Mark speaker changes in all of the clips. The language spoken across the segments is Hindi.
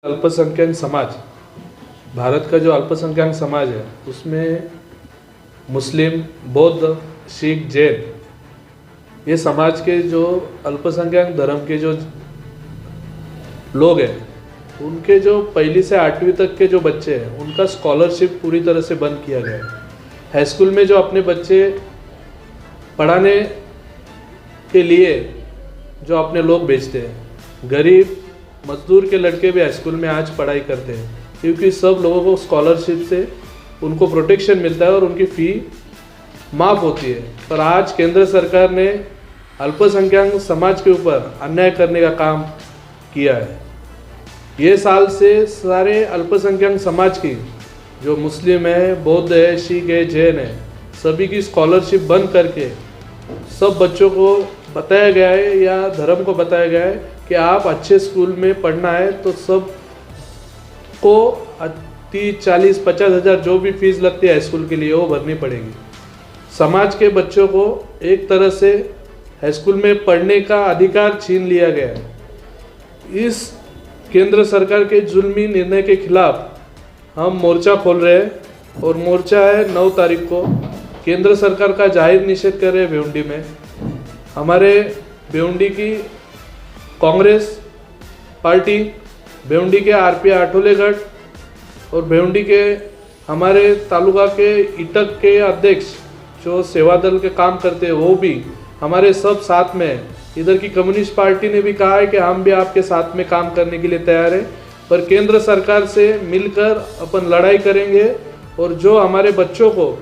Speaker 1: अल्पसंख्यक समाज, भारत का जो अल्पसंख्यक समाज है उसमें मुस्लिम, बौद्ध, सिख, जैन, ये समाज के जो अल्पसंख्यक धर्म के जो लोग हैं उनके जो पहली से 8वीं तक के जो बच्चे हैं उनका स्कॉलरशिप पूरी तरह से बंद किया गया है। हाई स्कूल में जो अपने बच्चे पढ़ाने के लिए जो अपने लोग भेजते हैं, गरीब मजदूर के लड़के भी हाई स्कूल में आज पढ़ाई करते हैं क्योंकि सब लोगों को स्कॉलरशिप से उनको प्रोटेक्शन मिलता है और उनकी फ़ी माफ़ होती है। पर आज केंद्र सरकार ने अल्पसंख्यक समाज के ऊपर अन्याय करने का काम किया है। ये साल से सारे अल्पसंख्यक समाज की जो मुस्लिम है, बौद्ध है, सिख है, जैन है, सभी की स्कॉलरशिप बंद करके सब बच्चों को बताया गया है या धर्म को बताया गया है कि आप अच्छे स्कूल में पढ़ना है तो सब को 30, 40, 50 हज़ार जो भी फीस लगती है स्कूल के लिए वो भरनी पड़ेगी। समाज के बच्चों को एक तरह से हाई स्कूल में पढ़ने का अधिकार छीन लिया गया है। इस केंद्र सरकार के जुल्मी निर्णय के खिलाफ हम मोर्चा खोल रहे हैं और मोर्चा है 9 तारीख को। केंद्र सरकार का जाहिर निषेध कर रहे हैं भिवंडी में। हमारे भिवंडी की कांग्रेस पार्टी, भिवंडी के आरपी आठोलेगढ़ और भिवंडी के हमारे तालुका के इटक के अध्यक्ष जो सेवा दल के काम करते हैं वो भी हमारे सब साथ में हैं। इधर की कम्युनिस्ट पार्टी ने भी कहा है कि हम भी आपके साथ में काम करने के लिए तैयार हैं, पर केंद्र सरकार से मिलकर अपन लड़ाई करेंगे और जो हमारे बच्चों को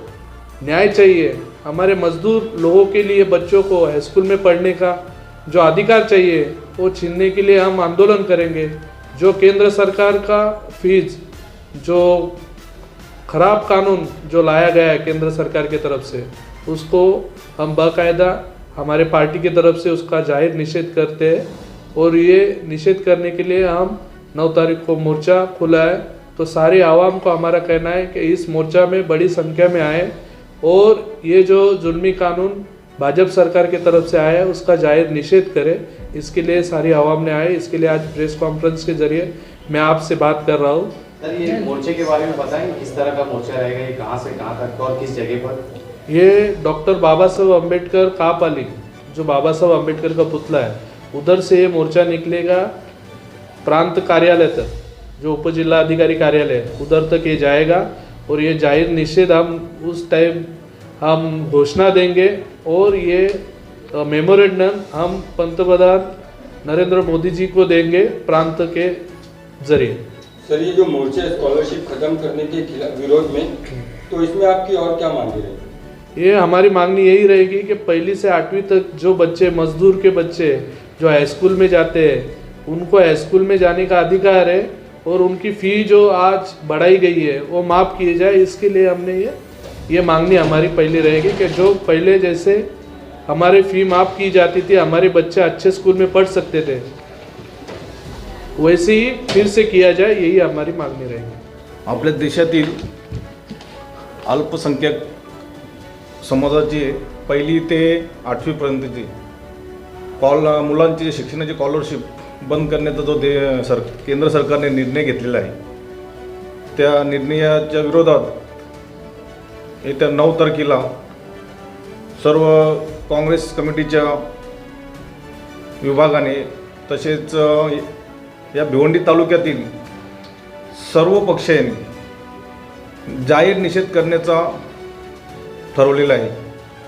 Speaker 1: न्याय चाहिए, हमारे मजदूर लोगों के लिए बच्चों को हाई स्कूल में पढ़ने का जो अधिकार चाहिए वो छीनने के लिए हम आंदोलन करेंगे। जो केंद्र सरकार का फीस जो खराब कानून जो लाया गया है केंद्र सरकार की तरफ से, उसको हम बाकायदा हमारे पार्टी की तरफ से उसका जाहिर निषेध करते हैं और ये निषेध करने के लिए हम 9 तारीख को मोर्चा खुला है। तो सारी आवाम को हमारा कहना है कि इस मोर्चा में बड़ी संख्या में आए और ये जो जुल्मी कानून भाजपा सरकार की तरफ से आया है उसका जाहिर निषेध करें। इसके लिए सारी आवाम ने आए, इसके लिए आज प्रेस कॉन्फ्रेंस के जरिए मैं आपसे बात कर रहा हूँ।
Speaker 2: सर, ये मोर्चे के बारे में बताएं, किस तरह का मोर्चा रहेगा, ये कहाँ से कहाँ तक और किस जगह पर?
Speaker 1: ये डॉक्टर बाबा साहब अम्बेडकर कापाली, जो बाबा साहब अम्बेडकर का पुतला है, उधर से ये मोर्चा निकलेगा प्रांत कार्यालय तक, जो उप जिला अधिकारी कार्यालय है उधर तक ये जाएगा और ये जाहिर निषेध हम उस टाइम हम घोषणा देंगे और ये मेमोरेंडम हम पंतप्रधान नरेंद्र मोदी जी को देंगे प्रांत के जरिए।
Speaker 3: सर, ये जो मोर्चा स्कॉलरशिप खत्म करने के विरोध में, तो इसमें आपकी और क्या मांग रहेगी?
Speaker 1: ये हमारी मांगनी यही रहेगी कि पहली से 8वीं तक जो बच्चे मजदूर के बच्चे जो हाई स्कूल में जाते हैं उनको हाई स्कूल में जाने का अधिकार है और उनकी फ़ी जो आज बढ़ाई गई है वो माफ़ किए जाए। इसके लिए हमने ये मांगनी हमारी पहली रहेगी कि जो पहले जैसे हमारे फ़ी माफ़ की जाती थी, हमारे बच्चे अच्छे स्कूल में पढ़ सकते थे, वैसे ही फिर से किया जाए, यही हमारी मागणी रहेगी।
Speaker 4: आपल्या देशातील अल्पसंख्याक समाजाची 1ली ते 8वी पर्यंतची मुलांची शिक्षणाची स्कॉलरशिप बंद करण्याचा जो केंद्र सरकारने निर्णय घेतलेला आहे, त्या निर्णयाच्या विरोधात येत्या 9 तारखेला सर्व काँग्रेस कमिटीच्या विभागाने तसेच या भिवंडी तालुक्यातील सर्व पक्षांनी जाहीर निषेध करण्याचा ठरवलेला आहे।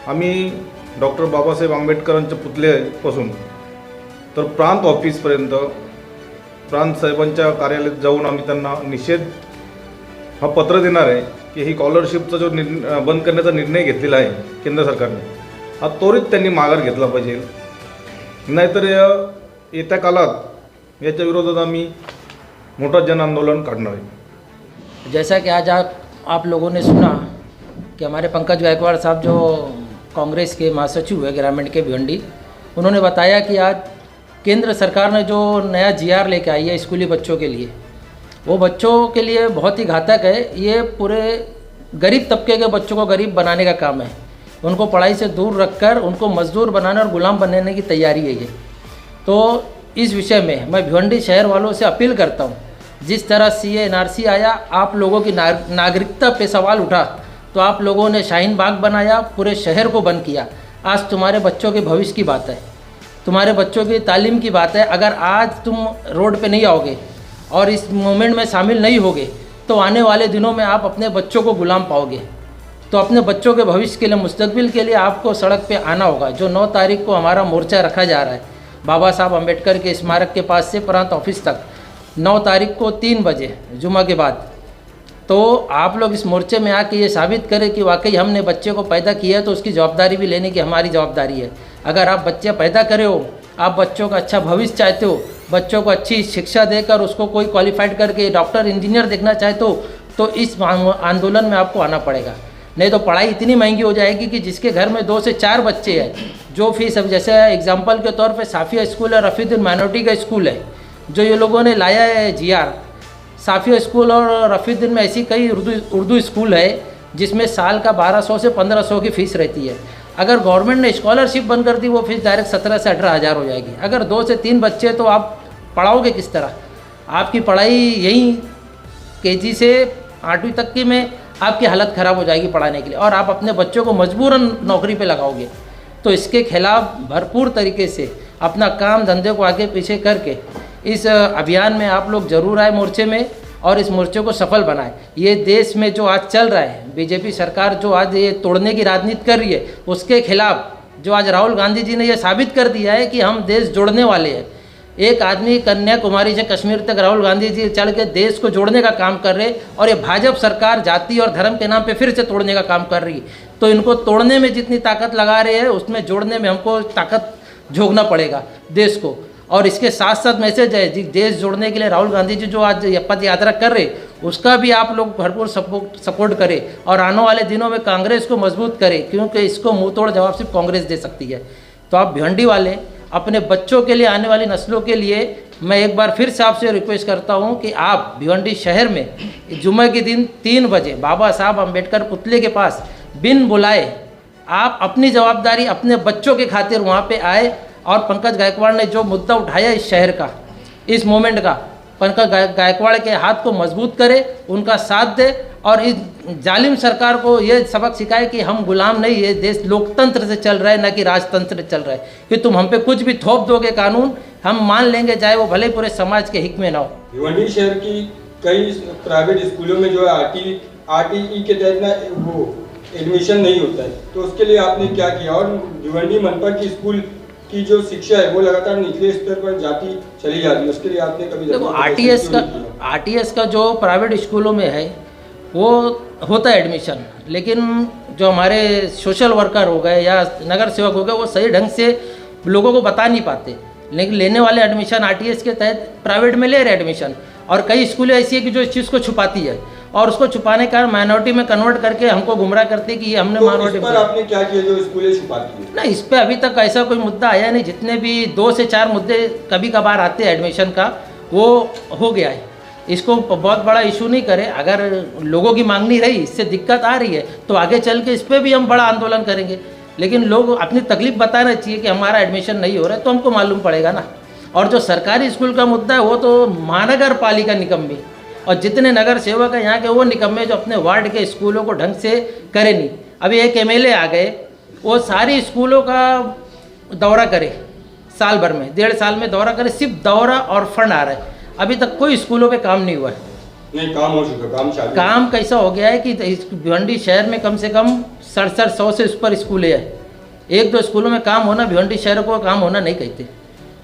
Speaker 4: आम्ही डॉक्टर बाबासाहेब आंबेडकरांच्या पुतळ्यापासून तर प्रांत ऑफिसपर्यंत प्रांत साहेबांच्या कार्यालयात जाऊन आम्ही त्यांना निषेध हा पत्र देणार आहे की ही स्कॉलरशिपचा जो बंद करण्याचा निर्णय घेतलेला आहे केंद्र सरकारने, हा त्वरित त्यांनी माघार घेतला पाहिजे, नाहीतर येत्या काळात याच्या विरोधात आम्ही मोठा जन आंदोलन काढणार आहे।
Speaker 5: जैसा कि आज आप लोगों ने सुना कि हमारे पंकज गायकवाड़ साहब जो कांग्रेस के महासचिव है ग्रामीण के भिवंडी, उन्होंने बताया कि आज केंद्र सरकार ने जो नया GR लेके आई है स्कूली बच्चों के लिए, वो बच्चों के लिए बहुत ही घातक है। ये पूरे गरीब तबके के बच्चों को गरीब बनाने का काम है, उनको पढ़ाई से दूर रखकर उनको मजदूर बनाने और गुलाम बनाने की तैयारी है ये। तो इस विषय में मैं भिवंडी शहर वालों से अपील करता हूँ जिस तरह CA NRC आया, आप लोगों की नागरिकता पे सवाल उठा, तो आप लोगों ने शाहीन बाग बनाया, पूरे शहर को बंद किया। आज तुम्हारे बच्चों के भविष्य की बात है, तुम्हारे बच्चों की तालीम की बात है। अगर आज तुम रोड पे नहीं आओगे और इस मूवमेंट में शामिल नहीं होगे तो आने वाले दिनों में आप अपने बच्चों को गुलाम पाओगे। तो अपने बच्चों के भविष्य के लिए, मुस्तकबिल के लिए आपको सड़क पे आना होगा। जो 9 तारीख को हमारा मोर्चा रखा जा रहा है बाबा साहब अम्बेडकर के स्मारक के पास से प्रांत ऑफिस तक, 9 तारीख को 3 बजे जुमा के बाद, तो आप लोग इस मोर्चे में आके ये साबित करें कि वाकई हमने बच्चे को पैदा किया है, तो उसकी जवाबदारी भी लेने की हमारी जवाबदारी है। अगर आप बच्चे पैदा करे हो, आप बच्चों का अच्छा भविष्य चाहते हो, बच्चों को अच्छी शिक्षा देकर उसको कोई क्वालिफाइड करके डॉक्टर इंजीनियर देखना चाहते हो, तो इस आंदोलन में आपको आना पड़ेगा। नहीं तो पढ़ाई इतनी महंगी हो जाएगी कि जिसके घर में 2 से 4 बच्चे हैं, जो फीस, अब जैसे एग्जाम्पल के तौर पे साफिया स्कूल है, रफीदुल माइनॉरिटी का स्कूल है जो ये लोगों ने लाया है GR। साफिया स्कूल और रफीदुल में ऐसी कई उर्दू स्कूल है जिसमें साल का 1200 से 1500 की फ़ीस रहती है। अगर गवर्नमेंट ने स्कॉलरशिप बंद कर दी, वो फीस डायरेक्ट 17 से 18 हज़ार हो जाएगी। अगर 2 से 3 बच्चे, तो आप पढ़ाओगे किस तरह? आपकी पढ़ाई यहीं KG से 8वीं तक की में आपकी हालत ख़राब हो जाएगी पढ़ाने के लिए, और आप अपने बच्चों को मजबूरन नौकरी पे लगाओगे। तो इसके खिलाफ भरपूर तरीके से अपना काम धंधे को आगे पीछे करके इस अभियान में आप लोग ज़रूर आए मोर्चे में, और इस मोर्चे को सफल बनाए। ये देश में जो आज चल रहा है, बीजेपी सरकार जो आज ये तोड़ने की राजनीति कर रही है, उसके खिलाफ जो आज राहुल गांधी जी ने ये साबित कर दिया है कि हम देश जोड़ने वाले हैं। एक आदमी कन्याकुमारी से कश्मीर तक राहुल गांधी जी चल के देश को जोड़ने का काम कर रहे, और ये भाजपा सरकार जाति और धर्म के नाम पे फिर से तोड़ने का काम कर रही है। तो इनको तोड़ने में जितनी ताकत लगा रहे हैं, उसमें जोड़ने में हमको ताकत झोंकना पड़ेगा देश को। और इसके साथ साथ मैसेज है जी, देश जोड़ने के लिए राहुल गांधी जी जो आज पद यात्रा कर रहे, उसका भी आप लोग भरपूर सपोर्ट करें, और आने वाले दिनों में कांग्रेस को मजबूत करें, क्योंकि इसको मुंह तोड़ जवाब सिर्फ कांग्रेस दे सकती है। तो आप भिवंडी वाले अपने बच्चों के लिए, आने वाली नस्लों के लिए, मैं एक बार फिर से आपसे रिक्वेस्ट करता हूं कि आप भिवंडी शहर में जुम्मे के दिन 3 बजे बाबा साहब अम्बेडकर पुतले के पास बिन बुलाए आप अपनी जवाबदारी अपने बच्चों के खातिर वहां पे आए, और पंकज गायकवाड़ ने जो मुद्दा उठाया इस शहर का, इस मूवमेंट का, पंकज गायकवाड़ के हाथ को मजबूत करे, उनका साथ दे, और इस जालिम सरकार को ये सबक सिखाए कि हम गुलाम नहीं, ये देश लोकतंत्र से चल रहा है, न कि राजतंत्र से चल रहा है। कि तुम हम पे कुछ भी थोप दोगे कानून, हम मान लेंगे, चाहे वो भले पूरे समाज के हित में ना हो।
Speaker 3: भिवंडी शहर की कई प्राइवेट स्कूलों में जो है RTE के तहत ना वो एडमिशन नहीं होता है, तो उसके लिए आपने क्या किया? और भिवंडी मनपा की स्कूल की जो शिक्षा है वो लगातार निचले स्तर पर जाती चली जाती है, उसके लिए आपने कभी
Speaker 5: देखो RTS का जो प्राइवेट स्कूलों में है वो होता है एडमिशन, लेकिन जो हमारे सोशल वर्कर हो गए या नगर सेवक हो गए, वो सही ढंग से लोगों को बता नहीं पाते। लेकिन लेने वाले एडमिशन RTS के तहत प्राइवेट में ले रहे एडमिशन, और कई स्कूलें ऐसी है कि जो इस चीज़ को छुपाती है, और उसको छुपाने का माइनॉरिटी में कन्वर्ट करके हमको गुमराह करते हैं कि ये हमने माइनॉरिटी
Speaker 3: पर आपने क्या किया जो स्कूलें छुपाती है?
Speaker 5: नहीं, इस पर अभी तक ऐसा कोई मुद्दा आया नहीं। जितने भी 2 से 4 मुद्दे कभी कभार आते हैं एडमिशन का, वो हो गया है। इसको बहुत बड़ा इशू नहीं करें। अगर लोगों की मांगनी रही, इससे दिक्कत आ रही है, तो आगे चल के इस पर भी हम बड़ा आंदोलन करेंगे। लेकिन लोग अपनी तकलीफ बताना चाहिए कि हमारा एडमिशन नहीं हो रहा है, तो हमको मालूम पड़ेगा ना। और जो सरकारी स्कूल का मुद्दा है, वो तो महानगर पालिका निकम्मी, और जितने नगर सेवक हैं यहाँ के, वो निकम्मे जो अपने वार्ड के स्कूलों को ढंग से करे नहीं। अभी एक MLA आ गए, वो सारी स्कूलों का दौरा करे, साल भर में 1.5 साल में दौरा करे, सिर्फ दौरा और फंड आ रहा है। अभी तक कोई स्कूलों पे काम नहीं हुआ है।
Speaker 3: नहीं, काम हो चुका, काम चालू।
Speaker 5: काम कैसा हो गया है कि भिवंडी शहर में कम से कम 6700 से उस पर स्कूलें हैं। 1-2 स्कूलों में काम होना भिवंडी शहर को काम होना नहीं कहते।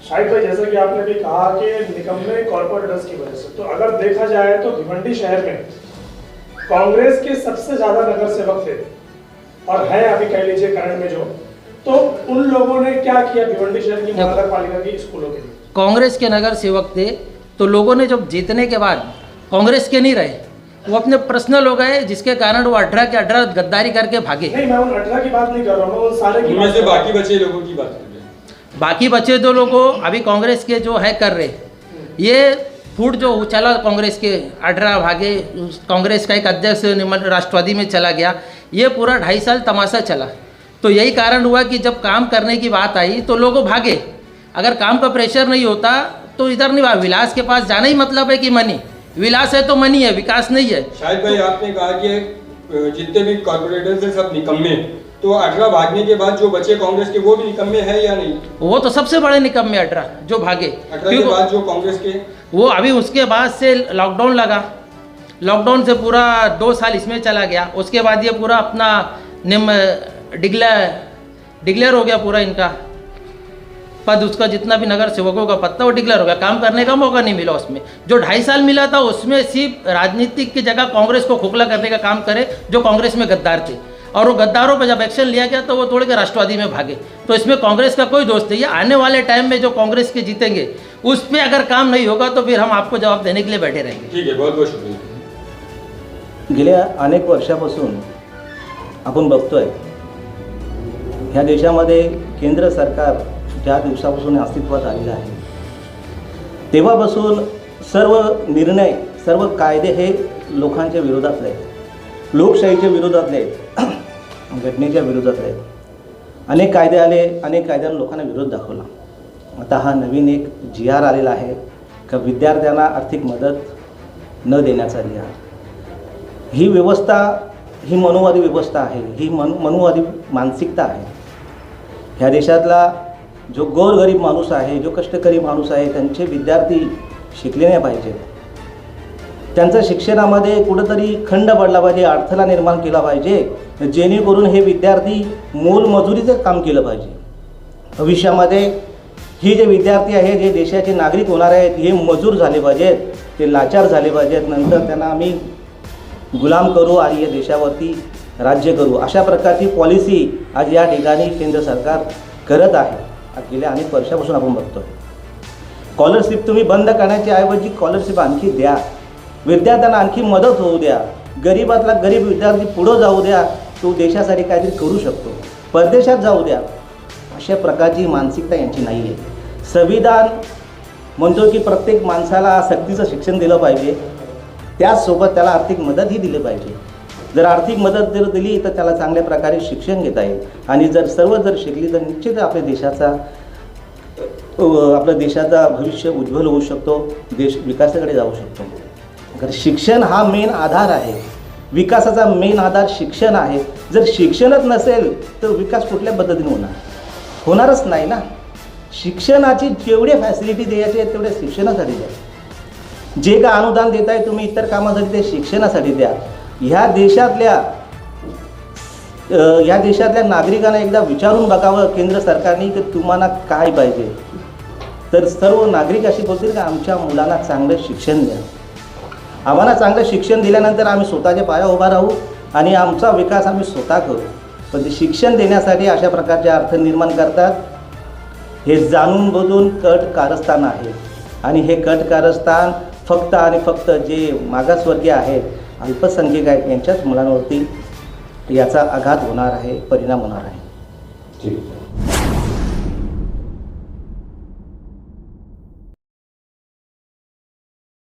Speaker 6: शाहिद भाई, जैसा कि आपने भी कहा कि निकम्मे कॉर्पोरेटर्स की वजह से, तो अगर देखा जाए तो भिवंडी शहर में कांग्रेस के सबसे ज्यादा नगर सेवक थे, और है अभी कह लीजिए करंट में जो, तो उन लोगों ने क्या किया भिवंडी शहर की महानगर पालिका की स्कूलों के लिए?
Speaker 5: कांग्रेस के नगर सेवक थे, तो लोगों ने जब जीतने के बाद कांग्रेस के नहीं रहे, वो अपने पर्सनल हो गए, जिसके कारण वो 18 के 18 गद्दारी करके भागे।
Speaker 6: नहीं, मैं उन 18 की बात नहीं कर रहा हूँ, मैं उन सारे की बात।
Speaker 3: बाकी बचे लोगों की बात कर रहे हैं।
Speaker 5: बाकी बचे 2 लोगों अभी कांग्रेस के जो है कर रहे, ये फूट जो चला कांग्रेस के 18 भागे, कांग्रेस का एक अध्यक्ष राष्ट्रवादी में चला गया, ये पूरा 2.5 साल तमाशा चला। तो यही कारण हुआ कि जब काम करने की बात आई तो लोग भागे। अगर काम का प्रेशर नहीं होता तो इधर नहीं, विलास के पास जाना ही मतलब है कि मनी, विलास है तो मनी है, विकास नहीं है।
Speaker 3: शायद भाई आपने कहा कि जितने भी कॉर्पोरेटर है सब निकम्मे हैं। तो 18 भागने के बाद जो बचे कांग्रेस के वो भी निकम्मे हैं या नहीं?
Speaker 5: वो तो सबसे बड़े निकम्मे 18 जो भागे।
Speaker 3: 18 के बाद जो कांग्रेस के
Speaker 5: वो अभी उसके बाद से लॉकडाउन लगा, लॉकडाउन से पूरा 2 साल इसमें चला गया। उसके बाद ये पूरा अपना डिक्लेयर हो गया पूरा इनका पद, उसका जितना भी नगर सेवकों का पद था वो डिक्लेयर हो गया। काम करने का मौका नहीं मिला उसमें। जो 2.5 साल मिला था उसमें सिर्फ राजनीतिक की जगह कांग्रेस को खोखला करने का काम करे जो कांग्रेस में गद्दार थे, और वो गद्दारों पर जब एक्शन लिया गया तो वो तोड़ के राष्ट्रवादी में भागे। तो इसमें कांग्रेस का कोई दोष नहीं है। आने वाले टाइम में जो कांग्रेस के जीतेंगे उस पर अगर काम नहीं होगा तो फिर हम आपको जवाब देने के लिए बैठे रहेंगे।
Speaker 3: ठीक है, बहुत बहुत शुक्रिया।
Speaker 7: गेल्या अनेक वर्षापासून आपण बघतोय ह्या देशामध्ये केंद्र सरकार ज्या दिवसापासून अस्तित्वात आलेलं आहे तेव्हापासून सर्व निर्णय, सर्व कायदे हे लोकांच्या विरोधातले आहेत, लोकशाहीच्या विरोधातले आहेत, घटनेच्या विरोधातले आहेत. अनेक कायदे आले, अनेक कायद्यांना लोकांना विरोध दाखवला. आता हा नवीन एक GR आलेला आहे का विद्यार्थ्यांना आर्थिक मदत न देण्याचा GR. ही व्यवस्था ही मनुवादी व्यवस्था आहे, ही मनुवादी मानसिकता आहे. ह्या देशातला जो गोरगरीब माणूस आहे, जो कष्टकरी माणूस आहे, त्यांचे विद्यार्थी शिकले नाही पाहिजे. त्यांच्या शिक्षणामध्ये कुठंतरी खंड पडला पाहिजे, अडथळा निर्माण केला पाहिजे, जेणेकरून हे विद्यार्थी मोलमजुरीचं काम केलं पाहिजे. भविष्यामध्ये ही जे विद्यार्थी आहे, जे देशाचे नागरिक होणार आहेत, हे मजूर झाले पाहिजेत, ते लाचार झाले पाहिजेत. नंतर त्यांना आम्ही गुलाम करू आणि या देशावरती राज्य करू, अशा प्रकारची पॉलिसी आज या ठिकाणी केंद्र सरकार करत आहे. गेल्या अनेक वर्षापासून आपण बघतो. स्कॉलरशिप तुम्ही बंद करण्याची ऐवजी स्कॉलरशिप आणखी द्या, विद्यार्थ्यांना आणखी मदत होऊ द्या, गरीबातला गरीब विद्यार्थी पुढं जाऊ द्या, तो देशासाठी काहीतरी करू शकतो, परदेशात जाऊ द्या. अशा प्रकारची मानसिकता यांची नाही आहे. संविधान म्हणतो की प्रत्येक माणसाला सक्तीचं शिक्षण दिलं पाहिजे, त्याचसोबत त्याला आर्थिक मदतही दिली पाहिजे. जर आर्थिक मदत जर दिली तर त्याला चांगल्या प्रकारे शिक्षण घेता येईल, आणि जर सर्व जर शिकली तर निश्चित आपल्या देशाचा भविष्य उज्ज्वल होऊ शकतो, देश विकासाकडे जाऊ शकतो. तर शिक्षण हा मेन आधार आहे, विकासाचा मेन आधार शिक्षण आहे. जर शिक्षणच नसेल तर विकास कुठल्या पद्धतीने होणारच नाही ना. शिक्षणाची जेवढे फॅसिलिटी द्यायचे आहेत तेवढे शिक्षणासाठी द्या. जे का अनुदान देत आहे तुम्ही इतर कामासाठी ते शिक्षणासाठी द्या. ह्या देशातल्या नागरिकांना एकदा विचारून बघावं केंद्र सरकारने की तुम्हाला काय पाहिजे. तर सर्व नागरिक अशी बोलतील की आमच्या मुलांना चांगलं शिक्षण द्या. आम्हाला चांगलं शिक्षण दिल्यानंतर आम्ही स्वतःच्या पायावर उभा राहू आणि आमचा विकास आम्ही स्वतः करू. पण ते शिक्षण देण्यासाठी अशा प्रकारचे अर्थ निर्माण करतात, हे जाणून बुजून कट कारस्थान आहे. आणि हे कट कारस्थान फक्त आणि फक्त जे मागासवर्गीय आहेत, अल्पसंख्याक आहेत, यांच्याच मुलांवरती याचा आघात होणार आहे, परिणाम होणार आहे.
Speaker 2: ठीक आहे.